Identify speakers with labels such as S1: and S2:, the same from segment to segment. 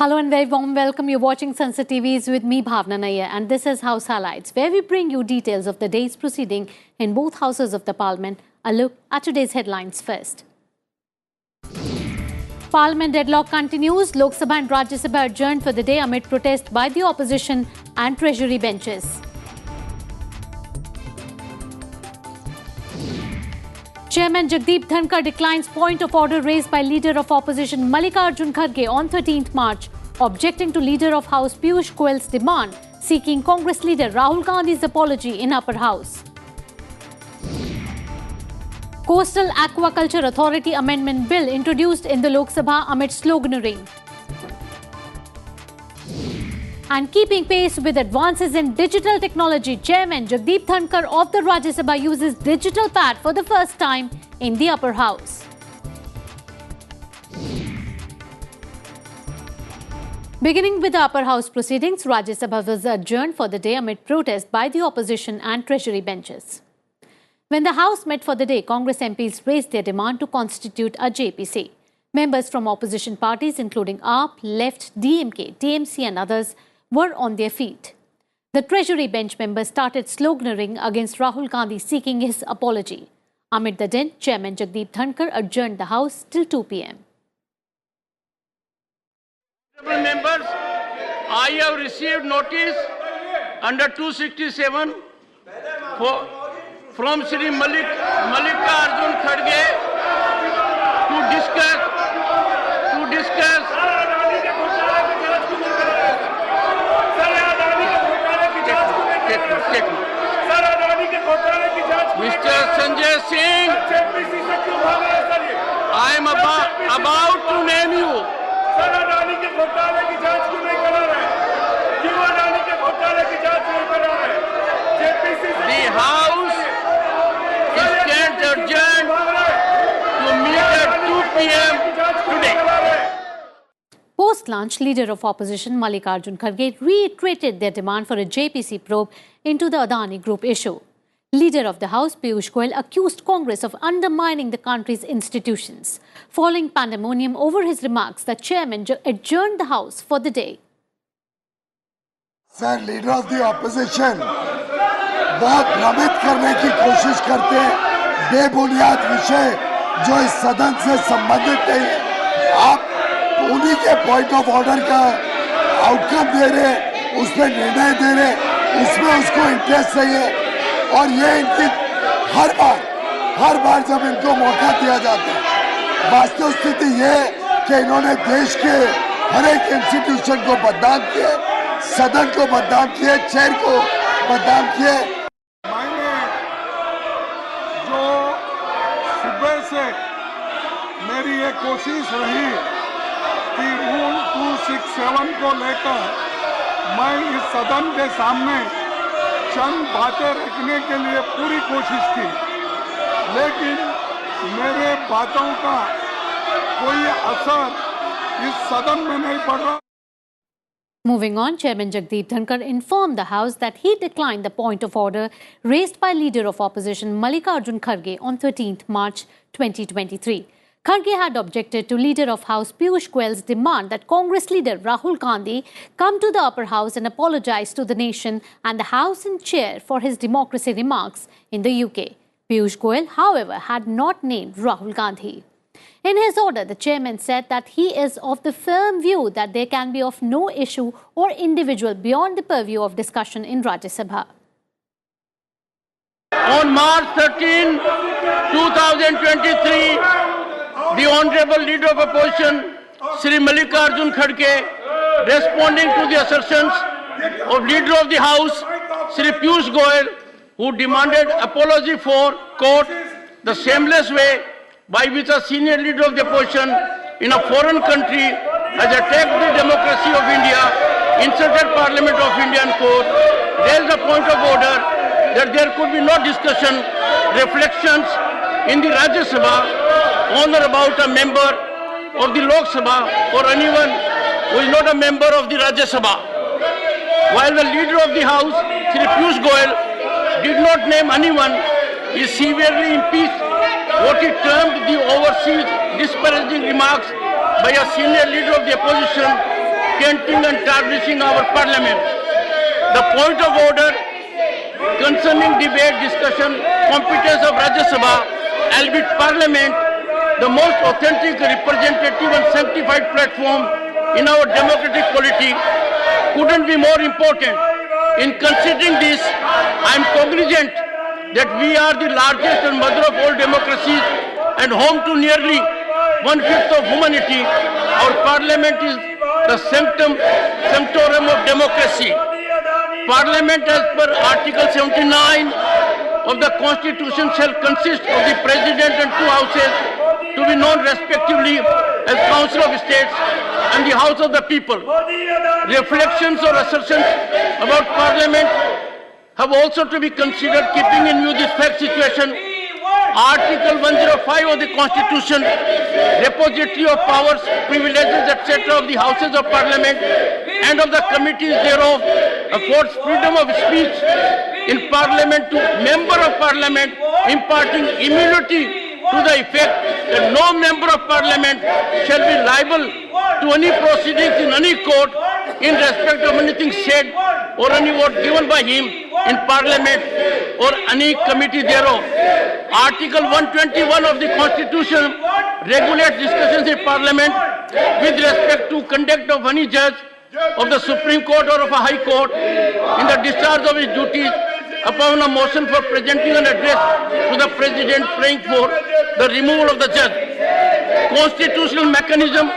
S1: Hello and very warm welcome. You're watching Sansad TV's with me, Bhavna Nair, and this is House Highlights, where we bring you details of the day's proceeding in both houses of the Parliament. A look at today's headlines first. Parliament deadlock continues. Lok Sabha and Rajya Sabha adjourned for the day amid protest by the opposition and Treasury benches. Chairman Jagdeep Dhankar declines point of order raised by Leader of Opposition Mallikarjun Kharge on 13th March, objecting to Leader of House Piyush Goyal's demand, seeking Congress leader Rahul Gandhi's apology in Upper House. Coastal Aquaculture Authority Amendment Bill introduced in the Lok Sabha amid sloganeering. And keeping pace with advances in digital technology, Chairman Jagdeep Dhankar of the Rajya Sabha uses digital pad for the first time in the Upper House. Beginning with the Upper House proceedings, Rajya Sabha was adjourned for the day amid protest by the opposition and Treasury benches. When the House met for the day, Congress MPs raised their demand to constitute a JPC. Members from opposition parties including AAP, Left, DMK, TMC and others were on their feet. The Treasury bench members started sloganeering against Rahul Gandhi, seeking his apology. Amid the din, Chairman Jagdeep Dhankar adjourned the House till 2 p.m.
S2: Honourable members, I have received notice under 267 from Shri Mallikarjun Kharge to discuss Mr. Sanjay Singh, I am about to name you. The House is adjourned to meet at 2 p.m. today.
S1: Post-lunch, Leader of Opposition Mallikarjun Kharge reiterated their demand for a JPC probe into the Adani Group issue. Leader of the House, Piyush Goyal, accused Congress of undermining the country's institutions. Following pandemonium over his remarks, the chairman adjourned the House for the day.
S3: Sir, Leader of the Opposition बहुत भ्रमित करने की कोशिश करते हैं, बेबुनियाद विषय जो इस सदन से संबंधित नहीं है। आप उन्हीं के पॉइंट ऑफ ऑर्डर का आउटकम दे रहे, उसमें निर्णय दे रहे, उसमें उसको इंटरेस्ट चाहिए और ये इनकी हर बार जब इनको मौका दिया जाता है, वास्तव स्थिति ये कि इन्होंने देश के हर एक इंस्टीट्यूशन को बदनाम किया, सदन को बदनाम किया, चेयर को बदनाम किया।
S4: मैंने जो सुबह से मेरी ये कोशिश रही कि रूल 267 को लेकर मैं इस सदन के सामने चंद बातें रखने के लिए पूरी कोशिश की, लेकिन मेरे बातों का कोई असर इस सदन में नहीं पड़ रहा।
S1: Moving on, Chairman Jagdeep Dhankar informed the House that he declined the point of order raised by Leader of Opposition Mallikarjun Kharge on 13th March 2023. Kharge had objected to Leader of House Piyush Goyal's demand that Congress leader Rahul Gandhi come to the Upper House and apologize to the nation and the House and Chair for his democracy remarks in the UK. Piyush Goyal, however, had not named Rahul Gandhi. In his order, the chairman said that he is of the firm view that there can be of no issue or individual beyond the purview of discussion in Rajya Sabha.
S2: On March 13, 2023, the Honourable Leader of Opposition, Shri Mallikarjun Kharge, responding to the assertions of Leader of the House, Shri Piyush Goyal, who demanded apology for, quote, the shameless way by which a senior leader of the opposition in a foreign country has attacked the democracy of India, insulted Parliament of India and court, raised a point of order that there could be no discussion, reflections in the Rajya Sabha on or about a member of the Lok Sabha or anyone who is not a member of the Rajya Sabha. While the Leader of the House, Shri Piyush Goyal, did not name anyone, he severely impeached what he termed the overseas disparaging remarks by a senior leader of the opposition tainting and tarnishing our parliament. The point of order concerning debate, discussion, competence of Rajya Sabha, albeit parliament, the most authentic, representative and sanctified platform in our democratic polity, couldn't be more important. In considering this, I am cognizant that we are the largest and mother of all democracies and home to nearly 1/5 of humanity. Our parliament is the sanctorum of democracy. Parliament, as per Article 79 of the Constitution, shall consist of the President and two houses, to be known respectively as Council of States and the House of the People. Reflections or assertions about Parliament have also to be considered, keeping in view this fact situation. Article 105 of the Constitution, repository of powers, privileges, etc. of the Houses of Parliament and of the committees thereof, affords freedom of speech in Parliament to Member of Parliament, imparting immunity to the effect that no Member of Parliament shall be liable to any proceedings in any court in respect of anything said or any word given by him in Parliament or any committee thereof. Article 121 of the Constitution regulates discussions in Parliament with respect to conduct of any judge of the Supreme Court or of a High Court in the discharge of his duties upon a motion for presenting an address to the President praying for the removal of the judge. Constitutional mechanism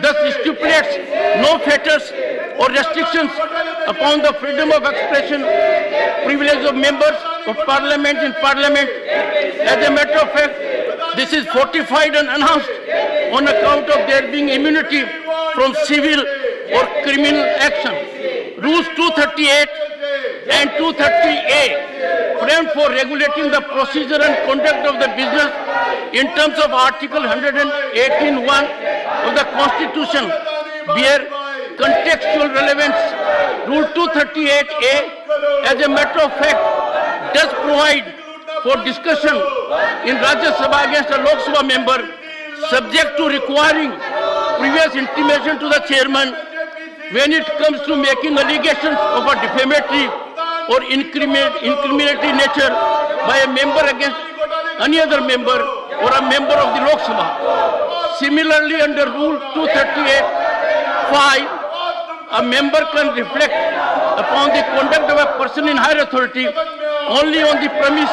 S2: thus stipulates no fetters or restrictions upon the freedom of expression, privilege of members of Parliament in Parliament. As a matter of fact, this is fortified and enhanced on account of there being immunity from civil or criminal action. Rules 238 and 230A framed for regulating the procedure and conduct of the business in terms of Article 118(1) of the Constitution bear contextual relevance. Rule 238A, as a matter of fact, does provide for discussion in Rajya Sabha against a Lok Sabha member, subject to requiring previous intimation to the chairman when it comes to making allegations of a defamatory or incriminatory nature by a member against any other member or a member of the Lok Sabha. Similarly, under Rule 238(5), a member can reflect upon the conduct of a person in higher authority only on the premise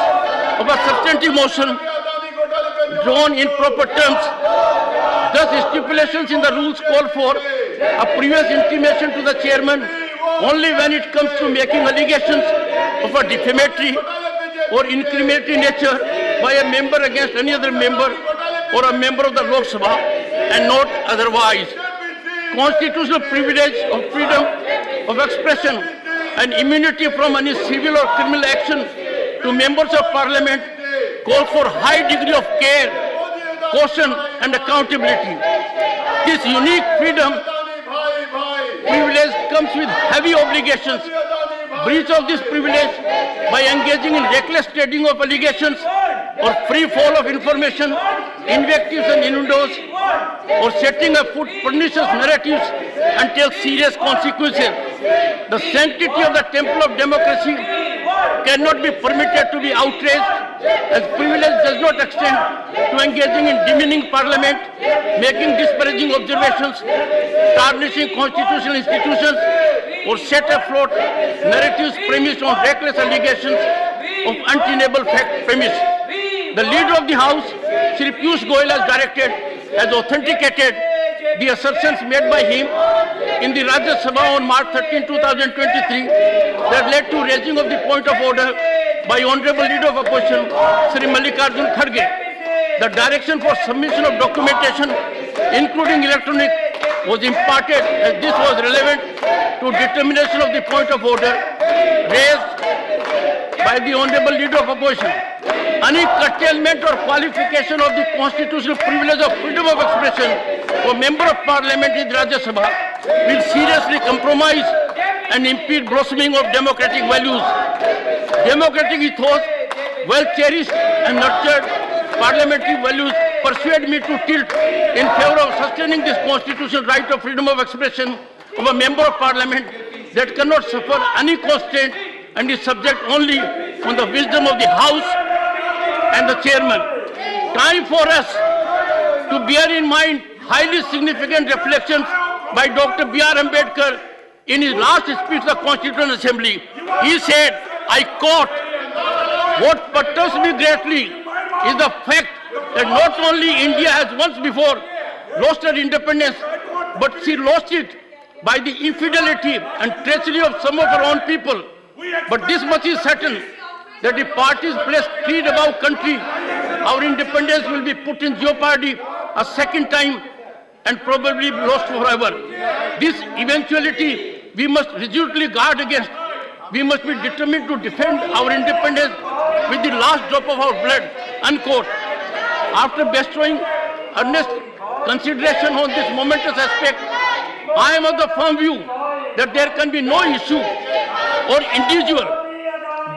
S2: of a substantive motion drawn in proper terms. Thus, stipulations in the rules call for a previous intimation to the chairman only when it comes to making allegations of a defamatory or incriminatory nature by a member against any other member or a member of the Lok Sabha, and not otherwise. Constitutional privilege of freedom of expression and immunity from any civil or criminal action to members of Parliament calls for high degree of care, caution and accountability. This unique freedom privilege comes with heavy obligations. Breach of this privilege by engaging in reckless trading of allegations or free fall of information, invectives and innuendos, or setting afoot pernicious narratives entails serious consequences. The sanctity of the temple of democracy cannot be permitted to be outraged, as privilege does not extend to engaging in demeaning Parliament, making disparaging observations, tarnishing constitutional institutions, or set afloat narratives premised on reckless allegations of untenable fact premise. The Leader of the House, Shri Piyush Goyal, has authenticated the assertions made by him in the Rajya Sabha on March 13, 2023 that led to raising of the point of order by Honorable Leader of Opposition, Shri Mallikarjun Kharge. The direction for submission of documentation, including electronic, was imparted as this was relevant to determination of the point of order raised by the Honorable Leader of Opposition. Any curtailment or qualification of the constitutional privilege of freedom of expression for Member of Parliament in Rajya Sabha will seriously compromise and impede blossoming of democratic values. Democratic ethos, well cherished and nurtured parliamentary values persuade me to tilt in favor of sustaining this constitutional right of freedom of expression of a member of parliament that cannot suffer any constraint and is subject only on the wisdom of the house and the chairman. Time for us to bear in mind highly significant reflections by Dr. B.R. Ambedkar in his last speech to the Constituent Assembly. He said, I quote, "What perturbs me greatly is the fact that not only India has once before lost her independence, but she lost it by the infidelity and treachery of some of her own people. But this much is certain, that if parties place creed above country, our independence will be put in jeopardy a second time and probably lost forever. This eventuality we must resolutely guard against. We must be determined to defend our independence with the last drop of our blood." Unquote. After bestowing earnest consideration on this momentous aspect, I am of the firm view that there can be no issue or individual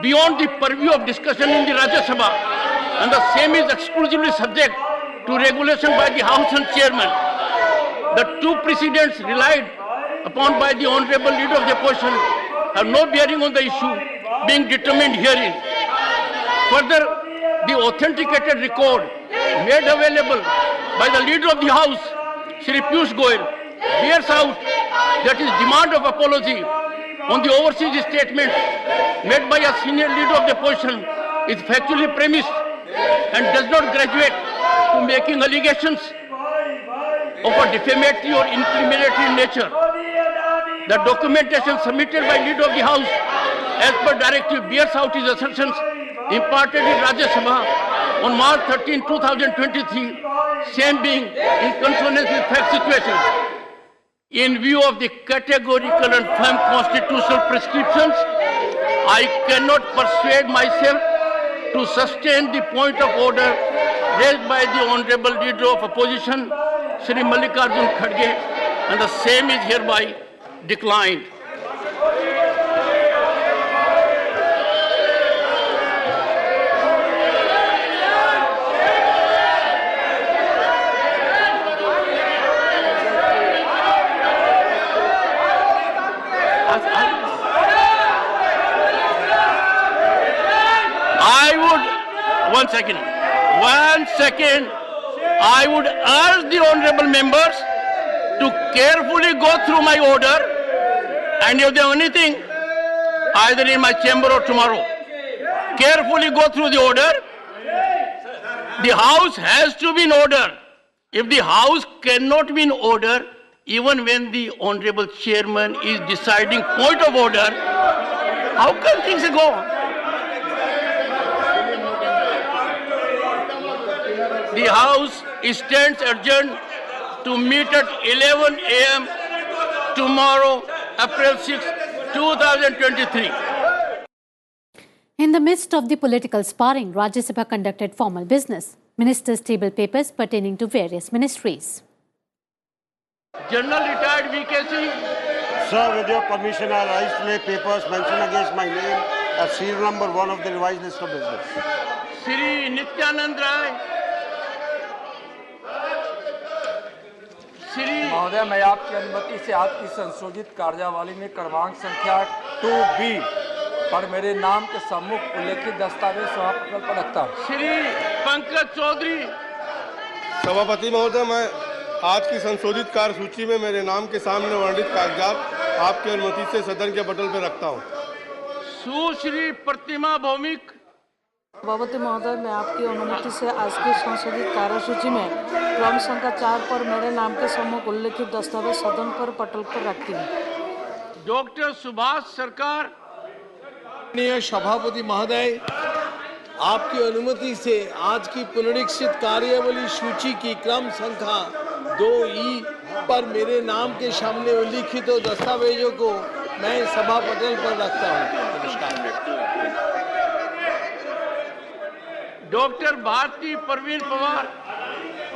S2: beyond the purview of discussion in the Rajya Sabha, and the same is exclusively subject to regulation by the House and Chairman. The two precedents relied upon by the Honourable Leader of the Opposition have no bearing on the issue being determined herein. Further, the authenticated record made available by the Leader of the House, Shri Piyush Goyal, bears out that his demand of apology on the overseas statements made by a senior leader of the opposition is factually premised and does not graduate to making allegations of a defamatory or incriminatory nature. The documentation submitted by Leader of the House as per directive bears out his assertions imparted in Rajya Sabha on March 13, 2023, same being in consonance with fact situations. In view of the categorical and firm constitutional prescriptions, I cannot persuade myself to sustain the point of order raised by the Honourable Leader of Opposition, Shri Mallikarjun Kharge, and the same is hereby declined. One second. I would urge the honourable members to carefully go through my order, and if they have anything, either in my chamber or tomorrow, carefully go through the order. The House has to be in order. If the House cannot be in order, even when the Honourable Chairman is deciding point of order, how can things go? The House stands adjourned to meet at 11 a.m. tomorrow, April 6, 2023.
S1: In the midst of the political sparring, Rajya Sabha conducted formal business. Ministers tabled papers pertaining to various ministries.
S2: General retired VKC.
S5: Sir, with your permission, I rise to lay papers mentioned against my name as serial number 1 of the revised list of business.
S2: Shri Nityanand Rai.
S6: महोदय, मैं आपकी अनुमति से आपकी संशोधित कार्यावली में क्रमांक संख्या 2B पर मेरे नाम के सम्मुख उल्लेखित दस्तावेज सभापति पर रखता हूँ।
S2: श्री पंकज चौधरी।
S4: सभापति महोदय, मैं आज की संशोधित कार्यसूची में मेरे नाम के सामने वर्णित कागजात आपकी अनुमति से सदन के पटल पर रखता हूँ।
S2: सुश्री प्रतिमा भौमिक।
S7: सभापति महोदय, मैं आपकी अनुमति से आज की संशोधित कार्यसूची में क्रम संख्या 4 पर मेरे नाम के सम्मुख उल्लेखित दस्तावेज सदन पर पटल पर रखती हूँ।
S2: डॉक्टर सुभाष सरकार।
S8: सभापति महोदय, आपकी अनुमति से आज की पुनरीक्षित कार्यवली सूची की क्रम संख्या 2E पर मेरे नाम के सामने उल्लिखित दस्तावेजों को मैं सभा पटल पर रखता हूँ। नमस्कार।
S2: Doctor Bharati Parveen Pawar.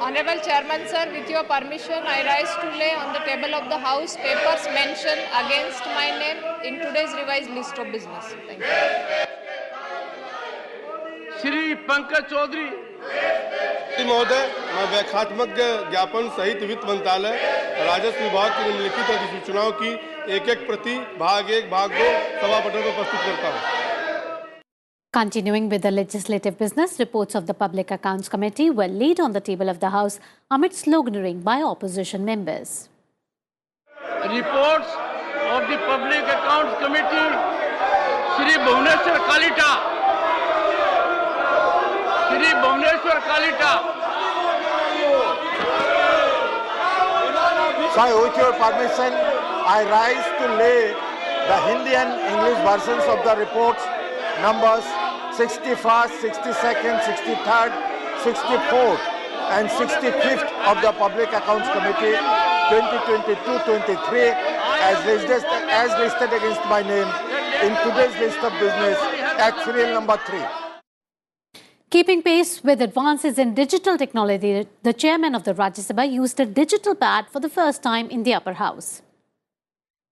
S9: Honorable Chairman sir, with your permission, I rise to lay on the table of the House papers mentioned against my name in today's revised list of business. Thank you.
S2: Shri Pankaj Chaudhary.
S4: महोदय, मैं व्याख्यात्मक ज्ञापन सहित वित्त मंत्रालय राजस्व विभाग की निम्नलिखित अधिसूचनाओं की एक-एक प्रति भाग 1 भाग 2 सभा पटल पर प्रस्तुत करता हूं।
S1: Continuing with the legislative business, reports of the Public Accounts Committee were laid on the table of the House amid sloganeering by opposition members.
S2: Reports of the Public Accounts Committee, Shri Bhuvaneshwar Kalita. Shri Bhuvaneshwar Kalita.
S10: So, with your permission, I rise to lay the Hindi and English versions of the reports numbers 61st, 62nd, 63rd, 64th and 65th of the Public Accounts Committee 2022-23 as listed against my name in today's list of business at serial number 3.
S1: Keeping pace with advances in digital technology, the chairman of the Rajya Sabha used a digital pad for the first time in the upper house.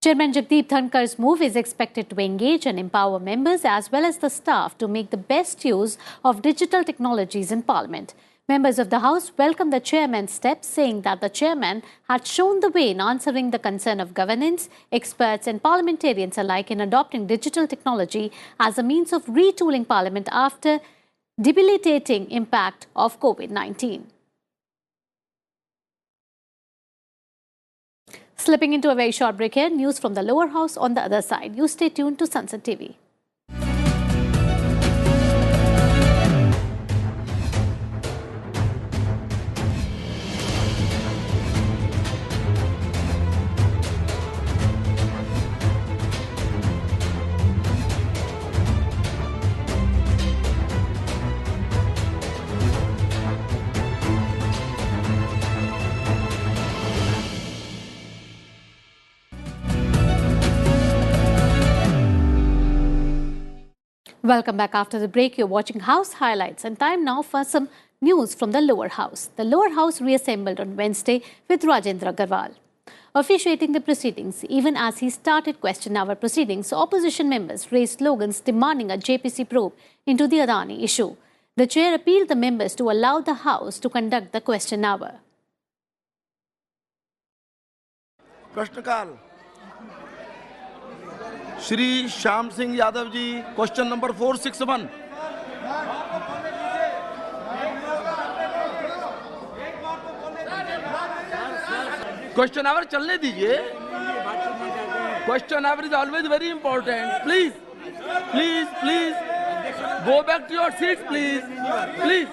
S1: Chairman Jagdeep Dhankar's move is expected to engage and empower members as well as the staff to make the best use of digital technologies in Parliament. Members of the House welcomed the chairman's step, saying that the chairman had shown the way in answering the concern of governance, experts and parliamentarians alike in adopting digital technology as a means of retooling Parliament after debilitating impact of COVID-19. Slipping into a very short break here, news from the lower house on the other side. You stay tuned to Sansad TV. Welcome back after the break. You're watching House Highlights and time now for some news from the lower house. The lower house reassembled on Wednesday with Rajendra Agarwal. Officiating the proceedings, even as he started question hour proceedings, opposition members raised slogans demanding a JPC probe into the Adani issue. The chair appealed the members to allow the House to conduct the question hour.
S11: प्रश्नकाल Shri Shyam Singh Yadav ji, question number 461। Question hour चलने दीजिए। Question hour is always very important. Please please please go back to your seat please please.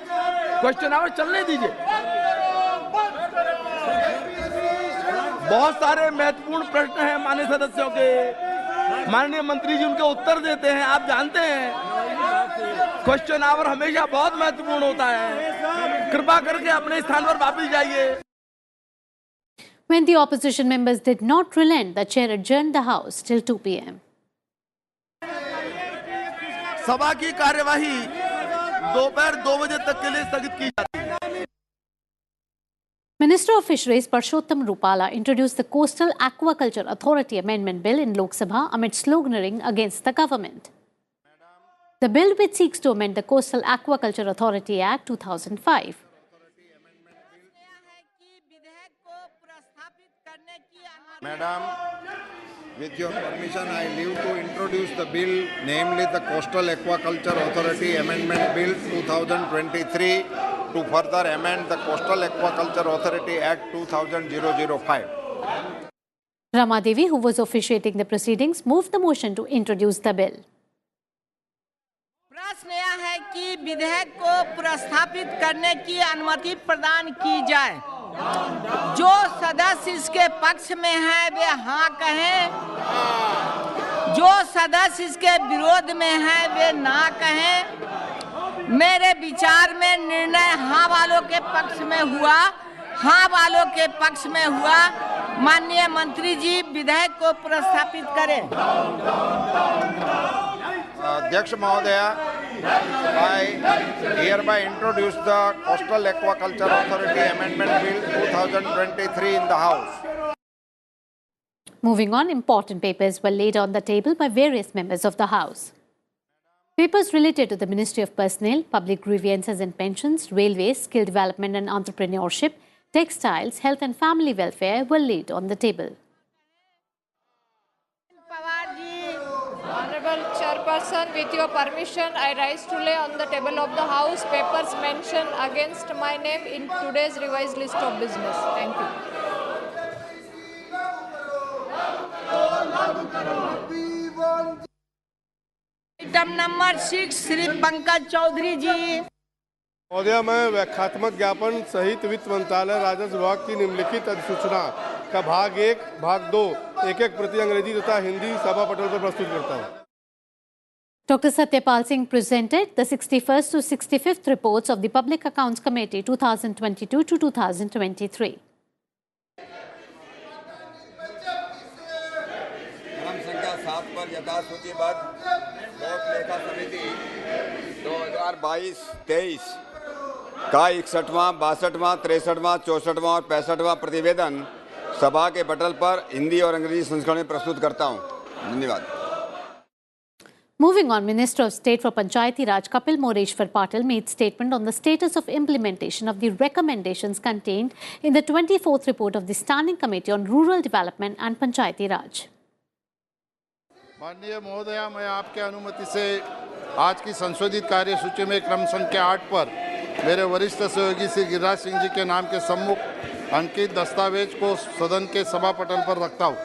S11: Question hour चलने दीजिए। बहुत सारे महत्वपूर्ण प्रश्न हैं माननीय सदस्यों के। माननीय मंत्री जी उनके उत्तर देते हैं, आप जानते हैं। क्वेश्चन आवर हमेशा बहुत महत्वपूर्ण होता है। कृपा करके अपने स्थान पर वापस जाइए।
S1: When the opposition members did not relent, the chair adjourned the House till 2 p.m.
S11: सभा की कार्यवाही दोपहर 2 बजे तक के लिए स्थगित की जाती है।
S1: Minister of Fisheries Parshottam Rupala introduced the Coastal Aquaculture Authority Amendment Bill in Lok Sabha amid sloganeering against the government. The bill, which seeks to amend the Coastal Aquaculture Authority Act 2005.
S12: Madam, with your permission, I leave to introduce the bill, namely the Coastal Aquaculture Authority Amendment Bill 2023 to further amend the Coastal Aquaculture Authority Act 2005.
S1: Rama Devi, who was officiating the proceedings, moved the motion to introduce the bill.
S13: प्रश्न यह है कि विधेयक को प्रस्तावित करने की अनुमति प्रदान की जाए। जो सदस्य इसके पक्ष में है वे हाँ कहें, जो सदस्य इसके विरोध में है वे ना कहें। मेरे विचार में निर्णय हाँ वालों के पक्ष में हुआ, हाँ वालों के पक्ष में हुआ। माननीय मंत्री जी विधेयक को प्रस्तावित करें।
S12: अध्यक्ष महोदय, I hereby introduce the Coastal Aquaculture Authority Amendment Bill 2023 in the House.
S1: Moving on, important papers were laid on the table by various members of the House. Papers related to the Ministry of Personnel, Public Grievances and Pensions, Railways, Skill Development and Entrepreneurship, Textiles, health and family welfare were laid on the table.
S9: Honorable Chairperson, with your permission, I rise to lay on the table of the House papers mentioned against my name in today's revised list of business. Thank you.
S13: Item number 6, Shri Pankaj Chaudhary जी।
S4: महोदया, मैं व्याख्यात्मक ज्ञापन सहित वित्त मंत्रालय राजस्व विभाग की निम्नलिखित अधिसूचना का भाग 1, भाग 2 एक प्रति अंग्रेजी तथा हिंदी सभा पटल पर प्रस्तुत करता हूँ।
S1: Dr. Satyapal Singh presented the 61st to 65th reports of the Public Accounts Committee 2022 to 2023.
S14: क्रम संख्या 7 पर यथासूचीबद्ध लोक लेखा समिति 2022-23 का 61वां, 62वां, 63वां, 64वां और 65वां प्रतिवेदन सभा के पटल पर हिंदी और अंग्रेजी संस्करण में प्रस्तुत करता हूं। धन्यवाद।
S1: Moving on, Minister of State for Panchayati Raj Kapil Moreshwar Patil made statement on the status of implementation of the recommendations contained in the 24th report of the Standing Committee on Rural Development and Panchayati Raj.
S12: माननीय महोदया, मैं आपके अनुमति से आज की संशोधित कार्यसूची में क्रम संख्या 8 पर मेरे वरिष्ठ सहयोगी श्री गिरिराज सिंह जी के नाम के सम्मुख अंकित दस्तावेज को सदन के सभा पटल पर रखता हूँ।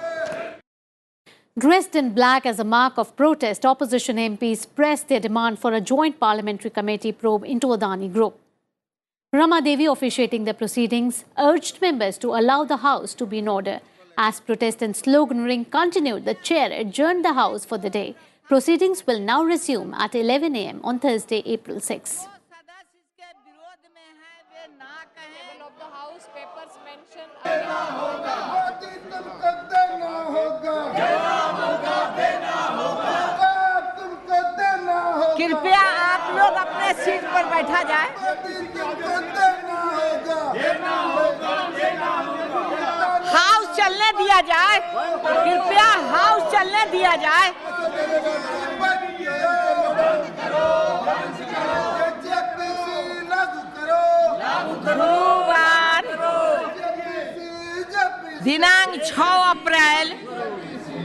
S1: Dressed in black as a mark of protest, opposition MPs pressed their demand for a joint parliamentary committee probe into Adani Group. Rama Devi, officiating the proceedings, urged members to allow the House to be in order. As protest and sloganeering continued, the chair adjourned the House for the day. Proceedings will now resume at 11 a.m. on Thursday, April 6.
S13: कृपया आप लोग अपने seat पर बैठा जाए। House चलने दिया जाए। कृपया हाउस चलने दिया जाए। गुरुवार दिनांक 6 अप्रैल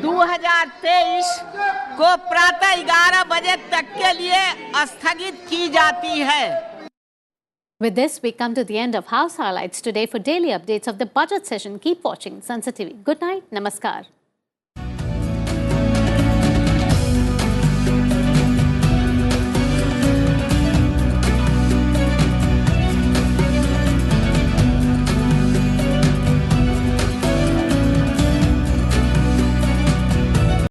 S13: 2023 को प्रातः 11 बजे तक के लिए स्थगित की जाती है।
S1: With this, we come to the end of House Highlights today. For daily updates of the budget session, keep watching Sansad TV. Good night. Namaskar.